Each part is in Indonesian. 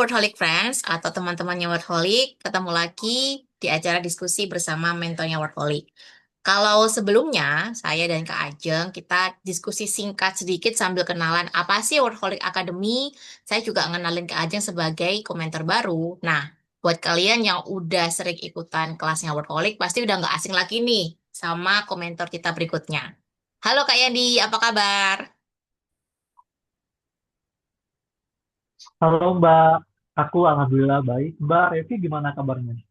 Workaholic Friends atau teman-temannya Workaholic, ketemu lagi di acara diskusi bersama mentornya Workaholic. Kalau sebelumnya, saya dan Kak Ajeng, kita diskusi singkat sedikit sambil kenalan apa sih Workaholic Academy. Saya juga ngenalin Kak Ajeng sebagai komentar baru. Nah, buat kalian yang udah sering ikutan kelasnya Workaholic, pasti udah nggak asing lagi nih sama komentar kita berikutnya. Halo Kak Yandi, apa kabar? Halo Mbak, aku alhamdulillah baik. Mbak Revi gimana kabarnya?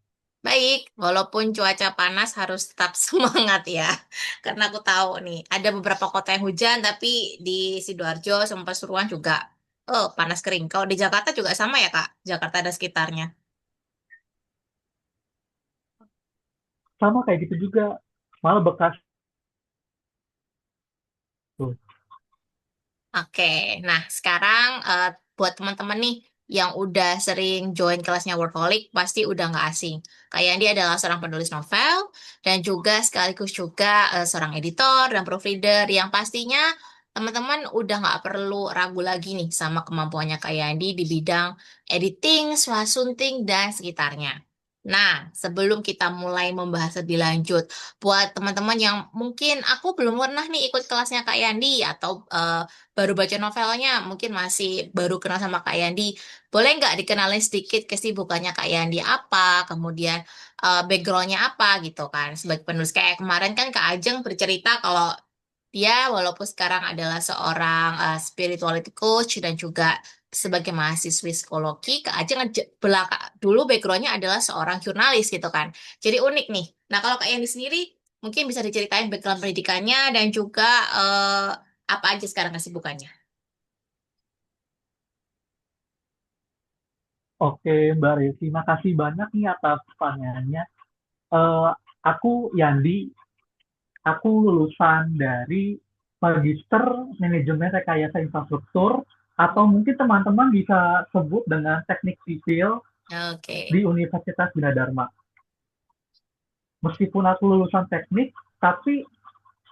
Baik, walaupun cuaca panas harus tetap semangat ya. Karena aku tahu nih, ada beberapa kota yang hujan, tapi di Sidoarjo sama Pasuruan juga, panas kering. Kalau di Jakarta juga sama ya, Kak? Jakarta ada sekitarnya. Sama kayak gitu juga, malah bekas tuh. Oke, nah sekarang buat teman-teman nih yang udah sering join kelasnya Workaholic, pasti udah nggak asing. Kayak dia adalah seorang penulis novel dan juga sekaligus juga seorang editor dan proofreader yang pastinya teman-teman udah nggak perlu ragu lagi nih sama kemampuannya Kak Yandi di bidang editing, swastunting, dan sekitarnya. Nah, sebelum kita mulai membahas lebih lanjut, buat teman-teman yang mungkin aku belum pernah nih ikut kelasnya Kak Yandi atau baru baca novelnya, mungkin masih baru kenal sama Kak Yandi. Boleh nggak dikenalin sedikit kesibukannya Kak Yandi apa, kemudian backgroundnya apa gitu kan. Sebagai penulis kayak kemarin kan Kak Ajeng bercerita kalau dia walaupun sekarang adalah seorang spirituality coach dan juga sebagai mahasiswi psikologi, Kak Ajeng belaka dulu backgroundnya adalah seorang jurnalis gitu kan. Jadi unik nih. Nah kalau Kak Yandi sendiri mungkin bisa diceritain background pendidikannya dan juga apa aja sekarang kesibukannya. Oke Mbak Revi, makasih banyak nih atas pertanyaannya. Eh, aku Yandi, aku lulusan dari Magister Manajemen Rekayasa Infrastruktur atau mungkin teman-teman bisa sebut dengan Teknik Sipil di Oke. Universitas Gunadarma. Meskipun aku lulusan teknik, tapi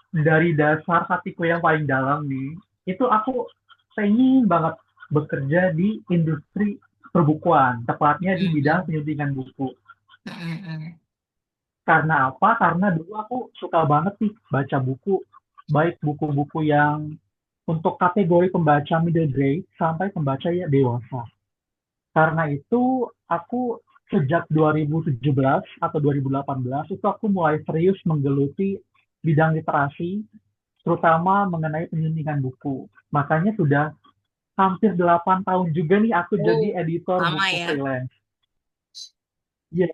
dari dasar hatiku yang paling dalam nih, itu aku pengen banget bekerja di industri perbukuan, tepatnya di bidang Mm-mm. penyuntingan buku. Mm-mm. Karena apa? Karena dulu aku suka banget nih baca buku, baik buku-buku yang untuk kategori pembaca middle grade sampai pembaca ya dewasa. Karena itu aku sejak 2017 atau 2018 itu aku mulai serius menggeluti bidang literasi, terutama mengenai penyuntingan buku. Makanya sudah hampir 8 tahun juga nih aku jadi Oh, editor lama buku ya. freelance. Ya,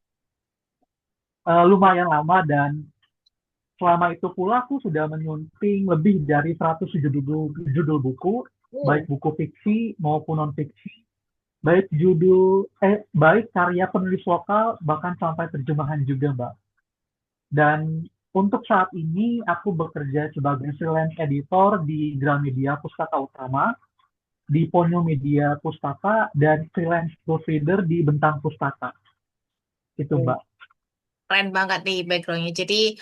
lumayan lama dan selama itu pula aku sudah menyunting lebih dari 100 judul buku, baik Oh, buku fiksi maupun non-fiksi, baik karya penulis lokal bahkan sampai terjemahan juga, Mbak. Dan untuk saat ini aku bekerja sebagai freelance editor di Gramedia Pustaka Utama, di Ponyo Media Pustaka, dan freelance proofreader di Bentang Pustaka. Itu, oh. Mbak. Keren banget nih backgroundnya. Jadi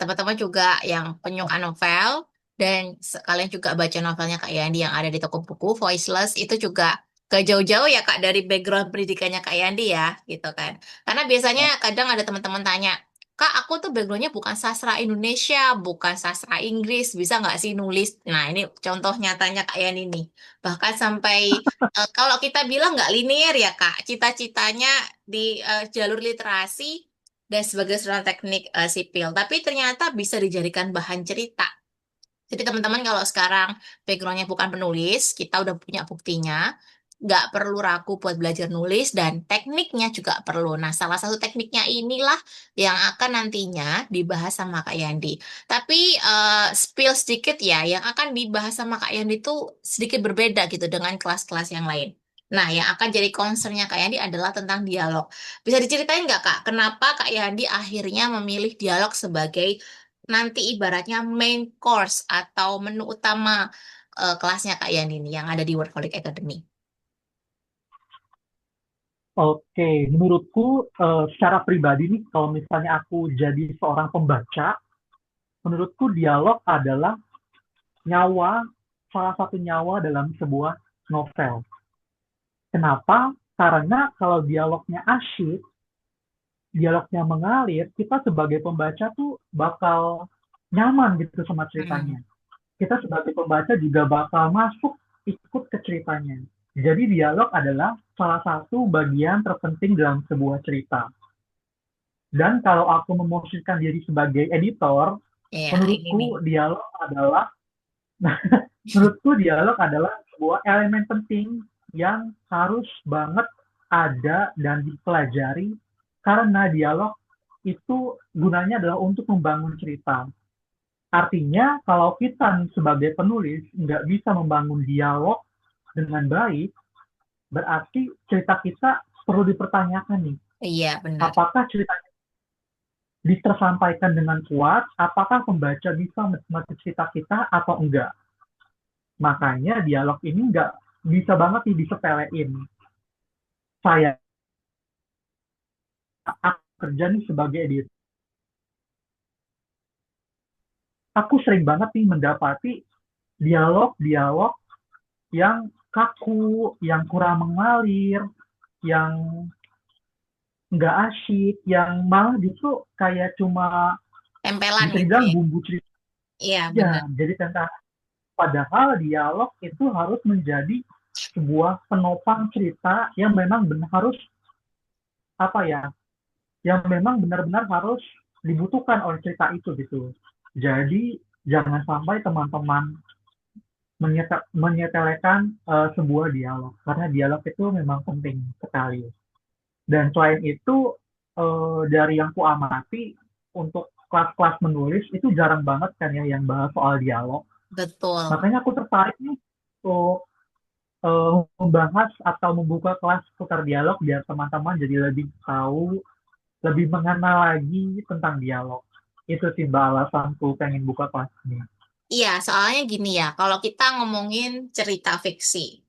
teman-teman juga yang penyuka novel dan sekalian juga baca novelnya Kak Yandi yang ada di toko buku Voiceless itu juga gak jauh-jauh ya Kak dari background pendidikannya Kak Yandi ya gitu kan. Karena biasanya kadang ada teman-teman tanya, Kak aku tuh backgroundnya bukan sastra Indonesia, bukan sastra Inggris, bisa nggak sih nulis? Nah ini contoh nyatanya Kak Yandi nih. Bahkan sampai kalau kita bilang nggak linear ya Kak, cita-citanya di jalur literasi dan sebagai seorang teknik sipil, tapi ternyata bisa dijadikan bahan cerita. Jadi teman-teman kalau sekarang backgroundnya bukan penulis, kita udah punya buktinya, nggak perlu ragu buat belajar nulis dan tekniknya juga perlu. Nah, salah satu tekniknya inilah yang akan nantinya dibahas sama Kak Yandi. Tapi spill sedikit ya, yang akan dibahas sama Kak Yandi itu sedikit berbeda gitu dengan kelas-kelas yang lain. Nah, yang akan jadi concernnya Kak Yandi adalah tentang dialog. Bisa diceritain nggak Kak, kenapa Kak Yandi akhirnya memilih dialog sebagai nanti ibaratnya main course atau menu utama kelasnya Kak Yani ini yang ada di Workaholic Academy. Oke, menurutku secara pribadi nih, kalau misalnya aku jadi seorang pembaca, menurutku dialog adalah nyawa, salah satu nyawa dalam sebuah novel. Kenapa? Karena kalau dialognya asyik, dialognya mengalir, kita sebagai pembaca tuh bakal nyaman gitu sama Hmm. ceritanya. Kita sebagai pembaca juga bakal masuk ikut ke ceritanya. Jadi dialog adalah salah satu bagian terpenting dalam sebuah cerita. Dan kalau aku memosisikan diri sebagai editor, Ya, ini nih. menurutku dialog adalah menurutku dialog adalah sebuah elemen penting yang harus banget ada dan dipelajari karena dialog itu gunanya adalah untuk membangun cerita. Artinya, kalau kita nih sebagai penulis nggak bisa membangun dialog dengan baik, berarti cerita kita perlu dipertanyakan nih. Iya, benar. Apakah cerita tersampaikan dengan kuat? Apakah pembaca bisa menikmati cerita kita atau enggak? Makanya dialog ini nggak bisa banget nih disepelein. Saya kerja nih sebagai editor. Aku sering banget nih mendapati dialog-dialog yang kaku, yang kurang mengalir, yang nggak asyik, yang malah justru kayak cuma Tempelan bisa gitu dibilang ya. bumbu cerita Iya, aja. benar. Jadi tentang padahal dialog itu harus menjadi sebuah penopang cerita yang memang benar harus apa ya, yang memang benar-benar harus dibutuhkan oleh cerita itu gitu. Jadi jangan sampai teman-teman menyepelekan sebuah dialog karena dialog itu memang penting sekali. Dan selain itu dari yang ku amati untuk kelas-kelas menulis itu jarang banget kan ya yang bahas soal dialog. Betul. Makanya aku tertarik nih untuk membahas atau membuka kelas seputar dialog biar teman-teman jadi lebih tahu, lebih mengenal lagi tentang dialog. Itu sih Mbak alasanku pengen buka kelas ini. Iya, soalnya gini ya, kalau kita ngomongin cerita fiksi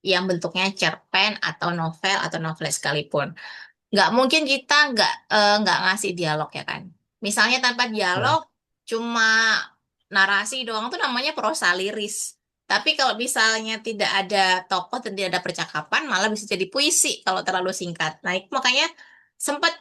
yang bentuknya cerpen atau novel atau novelet sekalipun, nggak mungkin kita nggak ngasih dialog ya kan. Misalnya tanpa Ya, dialog, cuma narasi doang tuh namanya prosa liris. Tapi kalau misalnya tidak ada tokoh dan tidak ada percakapan, malah bisa jadi puisi kalau terlalu singkat. Nah, itu makanya sempat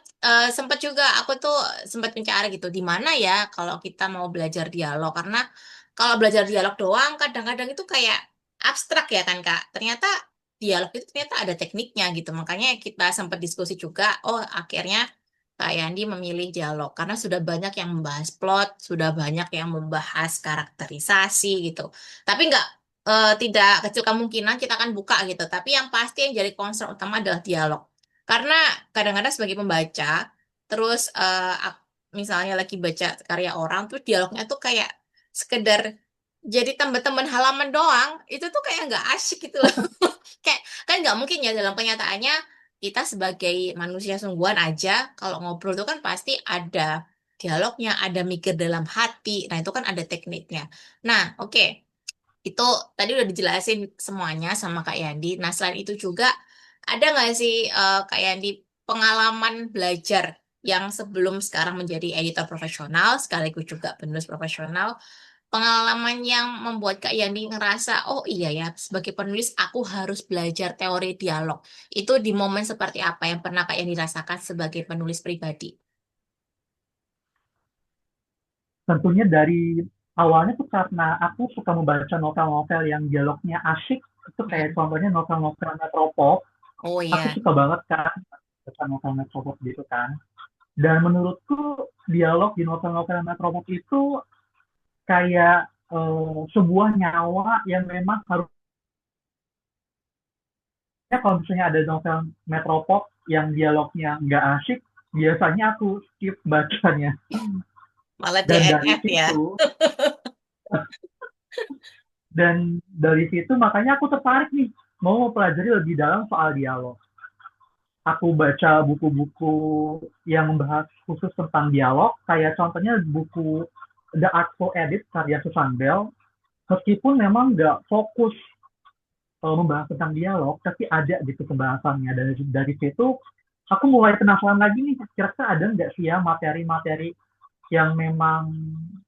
sempat juga aku tuh sempat mencari gitu di mana ya kalau kita mau belajar dialog karena kalau belajar dialog doang kadang-kadang itu kayak abstrak ya kan Kak. Ternyata dialog itu ternyata ada tekniknya gitu. Makanya kita sempat diskusi juga, oh akhirnya Kak Yandi memilih dialog karena sudah banyak yang membahas plot, sudah banyak yang membahas karakterisasi gitu. Tapi tidak kecil kemungkinan kita akan buka gitu. Tapi yang pasti yang jadi concern utama adalah dialog. Karena kadang-kadang sebagai pembaca, terus misalnya lagi baca karya orang, tuh dialognya tuh kayak sekedar jadi teman-teman halaman doang, itu tuh kayak nggak asyik gitu loh. Kayak kan nggak mungkin ya dalam kenyataannya kita sebagai manusia sungguhan aja kalau ngobrol tuh kan pasti ada dialognya, ada mikir dalam hati. Nah, itu kan ada tekniknya. Nah, oke. Itu tadi udah dijelasin semuanya sama Kak Yandi. Nah, selain itu juga ada nggak sih Kak Yandi pengalaman belajar yang sebelum sekarang menjadi editor profesional sekaligus juga penulis profesional, pengalaman yang membuat Kak Yandi ngerasa, oh iya ya, sebagai penulis aku harus belajar teori dialog. Itu di momen seperti apa yang pernah Kak Yandi rasakan sebagai penulis pribadi? tentunya dari awalnya tuh karena aku suka membaca novel-novel yang dialognya asyik, itu kayak Mm. contohnya novel-novel Metropop. Oh Aku iya, suka banget kan baca novel Metropop gitu kan. Dan menurutku dialog di novel-novel Metropop itu kayak sebuah nyawa yang memang harusnya kalau misalnya ada novel Metropop yang dialognya nggak asyik, biasanya aku skip bacanya. malah Dan dari DNF ya. situ, makanya aku tertarik nih mau mempelajari lebih dalam soal dialog. Aku baca buku-buku yang membahas khusus tentang dialog, kayak contohnya buku The Artful Edit karya Susan Bell. Meskipun memang nggak fokus membahas tentang dialog, tapi ada gitu pembahasannya. Dan dari situ aku mulai penasaran lagi nih, kira-kira ada nggak sih ya materi-materi yang memang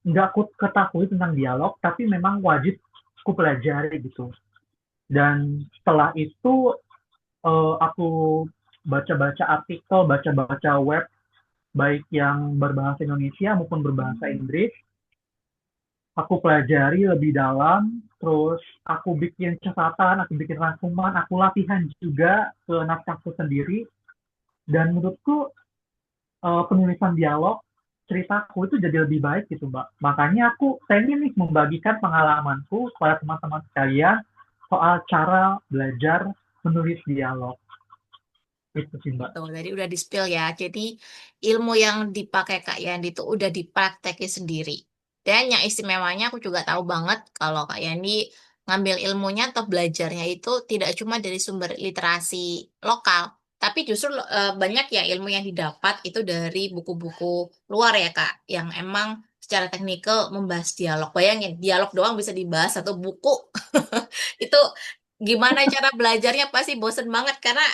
nggak aku ketahui tentang dialog, tapi memang wajib aku pelajari gitu. Dan setelah itu aku baca-baca artikel, baca-baca web, baik yang berbahasa Indonesia maupun berbahasa Inggris. Aku pelajari lebih dalam, terus aku bikin catatan, aku bikin rangkuman, aku latihan juga ke naskahku sendiri. Dan menurutku penulisan dialog ceritaku itu jadi lebih baik gitu Mbak. Makanya aku pengen nih membagikan pengalamanku kepada teman-teman sekalian soal cara belajar menulis dialog. Itu sih Mbak. Tuh, tadi udah di-spill ya. Jadi ilmu yang dipakai Kak Yandi itu udah dipraktekin sendiri. Dan yang istimewanya aku juga tahu banget kalau Kak Yandi ngambil ilmunya atau belajarnya itu tidak cuma dari sumber literasi lokal, tapi justru banyak ya ilmu yang didapat itu dari buku-buku luar ya Kak, yang emang secara teknikal membahas dialog. Bayangin, dialog doang bisa dibahas satu buku. Itu gimana cara belajarnya pasti bosen banget karena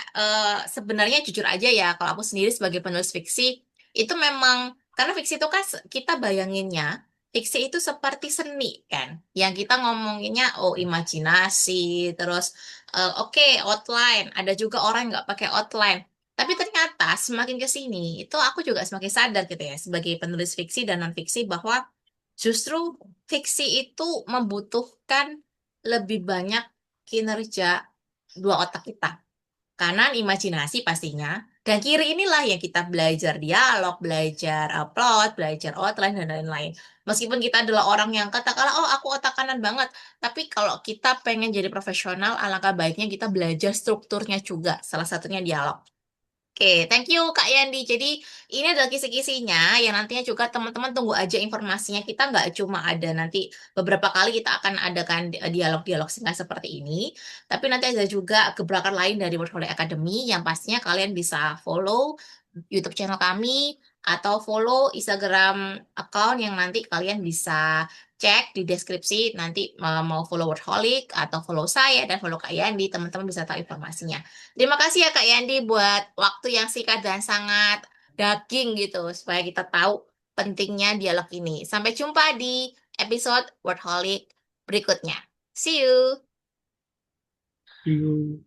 sebenarnya jujur aja ya kalau aku sendiri sebagai penulis fiksi itu memang karena fiksi itu kan kita bayanginnya fiksi itu seperti seni kan yang kita ngomonginnya oh imajinasi terus oke outline ada juga orang yang nggak pakai outline tapi ternyata semakin ke sini itu aku juga semakin sadar gitu ya sebagai penulis fiksi dan non fiksi bahwa justru fiksi itu membutuhkan lebih banyak kinerja dua otak kita. Kanan imajinasi pastinya, dan kiri inilah yang kita belajar dialog, belajar plot, belajar outline, dan lain-lain. Meskipun kita adalah orang yang katakanlah, oh aku otak kanan banget, tapi kalau kita pengen jadi profesional, alangkah baiknya kita belajar strukturnya juga, salah satunya dialog. Oke, thank you Kak Yandi. Jadi ini adalah kisi-kisinya yang nantinya juga teman-teman tunggu aja informasinya. Kita nggak cuma ada nanti beberapa kali kita akan adakan dialog-dialog singkat seperti ini, tapi nanti ada juga gebrakan lain dari Workaholic Academy yang pastinya kalian bisa follow YouTube channel kami atau follow Instagram account yang nanti kalian bisa cek di deskripsi nanti mau follow Workaholic atau follow saya dan follow Kak Yandi, teman-teman bisa tahu informasinya. Terima kasih ya Kak Yandi buat waktu yang singkat dan sangat daging gitu supaya kita tahu pentingnya dialog ini. Sampai jumpa di episode Workaholic berikutnya. See you. See you.